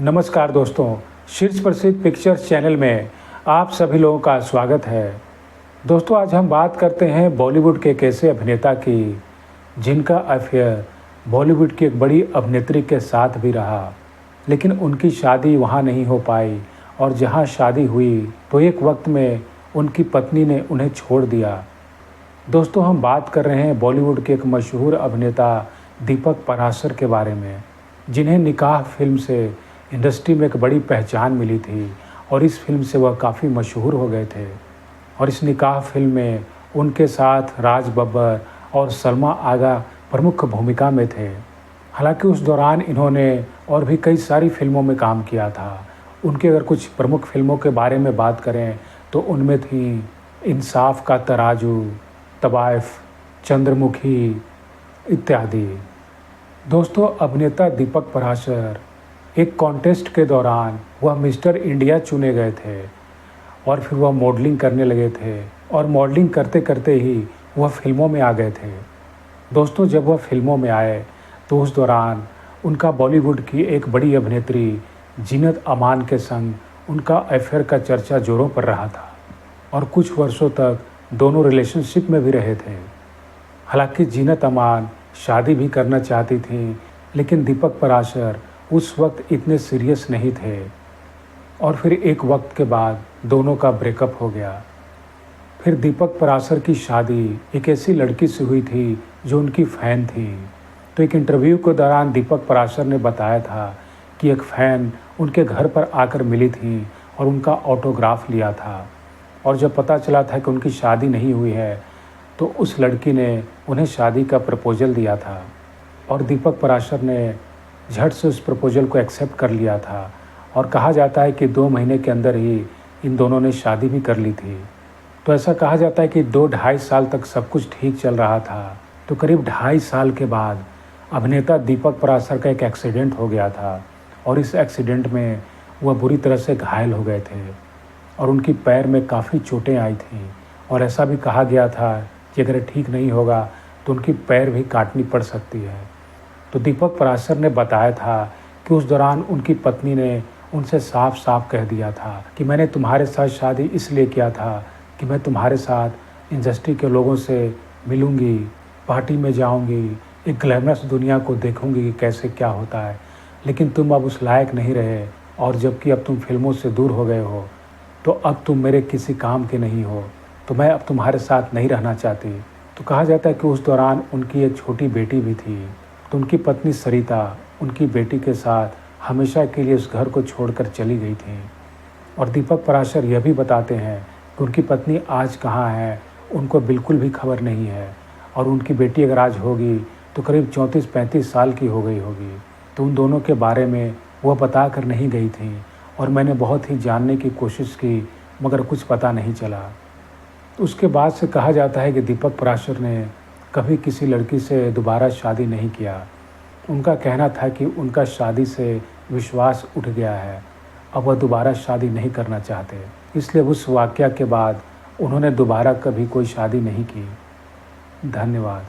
नमस्कार दोस्तों, शीर्ष प्रसिद्ध पिक्चर्स चैनल में आप सभी लोगों का स्वागत है। दोस्तों, आज हम बात करते हैं बॉलीवुड के एक ऐसे अभिनेता की जिनका अफेयर बॉलीवुड की एक बड़ी अभिनेत्री के साथ भी रहा, लेकिन उनकी शादी वहां नहीं हो पाई और जहां शादी हुई तो एक वक्त में उनकी पत्नी ने उन्हें छोड़ दिया। दोस्तों, हम बात कर रहे हैं बॉलीवुड के एक मशहूर अभिनेता दीपक पराशर के बारे में, जिन्हें निकाह फिल्म से इंडस्ट्री में एक बड़ी पहचान मिली थी और इस फिल्म से वह काफ़ी मशहूर हो गए थे। और इस निकाह फिल्म में उनके साथ राज बब्बर और सलमा आगा प्रमुख भूमिका में थे। हालांकि उस दौरान इन्होंने और भी कई सारी फिल्मों में काम किया था। उनके अगर कुछ प्रमुख फिल्मों के बारे में बात करें तो उनमें थी इंसाफ का तराजू, तवाइफ, चंद्रमुखी इत्यादि। दोस्तों, अभिनेता दीपक पराशर एक कॉन्टेस्ट के दौरान वह मिस्टर इंडिया चुने गए थे और फिर वह मॉडलिंग करने लगे थे और मॉडलिंग करते करते ही वह फिल्मों में आ गए थे। दोस्तों, जब वह फिल्मों में आए तो उस दौरान उनका बॉलीवुड की एक बड़ी अभिनेत्री जीनत अमान के संग उनका अफेयर का चर्चा जोरों पर रहा था और कुछ वर्षों तक दोनों रिलेशनशिप में भी रहे थे। हालांकि जीनत अमान शादी भी करना चाहती थी, लेकिन दीपक पराशर उस वक्त इतने सीरियस नहीं थे और फिर एक वक्त के बाद दोनों का ब्रेकअप हो गया। फिर दीपक पराशर की शादी एक ऐसी लड़की से हुई थी जो उनकी फ़ैन थी। तो एक इंटरव्यू के दौरान दीपक पराशर ने बताया था कि एक फ़ैन उनके घर पर आकर मिली थी और उनका ऑटोग्राफ लिया था, और जब पता चला था कि उनकी शादी नहीं हुई है तो उस लड़की ने उन्हें शादी का प्रपोजल दिया था और दीपक पराशर ने झट से उस प्रपोजल को एक्सेप्ट कर लिया था। और कहा जाता है कि 2 महीने के अंदर ही इन दोनों ने शादी भी कर ली थी। तो ऐसा कहा जाता है कि 2-2.5 साल तक सब कुछ ठीक चल रहा था। तो करीब 2.5 साल के बाद अभिनेता दीपक पराशर का एक एक्सीडेंट हो गया था और इस एक्सीडेंट में वह बुरी तरह से घायल हो गए थे और उनकी पैर में काफ़ी चोटें आई थीं और ऐसा भी कहा गया था कि अगर ठीक नहीं होगा तो उनकी पैर भी काटनी पड़ सकती है। तो दीपक पराशर ने बताया था कि उस दौरान उनकी पत्नी ने उनसे साफ साफ कह दिया था कि मैंने तुम्हारे साथ शादी इसलिए किया था कि मैं तुम्हारे साथ इंडस्ट्री के लोगों से मिलूंगी, पार्टी में जाऊंगी, एक ग्लैमरस दुनिया को देखूंगी कि कैसे क्या होता है, लेकिन तुम अब उस लायक नहीं रहे और जबकि अब तुम फिल्मों से दूर हो गए हो तो अब तुम मेरे किसी काम के नहीं हो, तो मैं अब तुम्हारे साथ नहीं रहना चाहती। तो कहा जाता है कि उस दौरान उनकी एक छोटी बेटी भी थी। तो उनकी पत्नी सरिता उनकी बेटी के साथ हमेशा के लिए उस घर को छोड़कर चली गई थी। और दीपक पराशर यह भी बताते हैं कि उनकी पत्नी आज कहाँ है उनको बिल्कुल भी खबर नहीं है और उनकी बेटी अगर आज होगी तो करीब 34-35 साल की हो गई होगी। तो उन दोनों के बारे में वह बता कर नहीं गई थी और मैंने बहुत ही जानने की कोशिश की मगर कुछ पता नहीं चला। उसके बाद से कहा जाता है कि दीपक पराशर ने कभी किसी लड़की से दोबारा शादी नहीं किया। उनका कहना था कि उनका शादी से विश्वास उठ गया है, अब वह दोबारा शादी नहीं करना चाहते, इसलिए उस वाक़या के बाद उन्होंने दोबारा कभी कोई शादी नहीं की। धन्यवाद।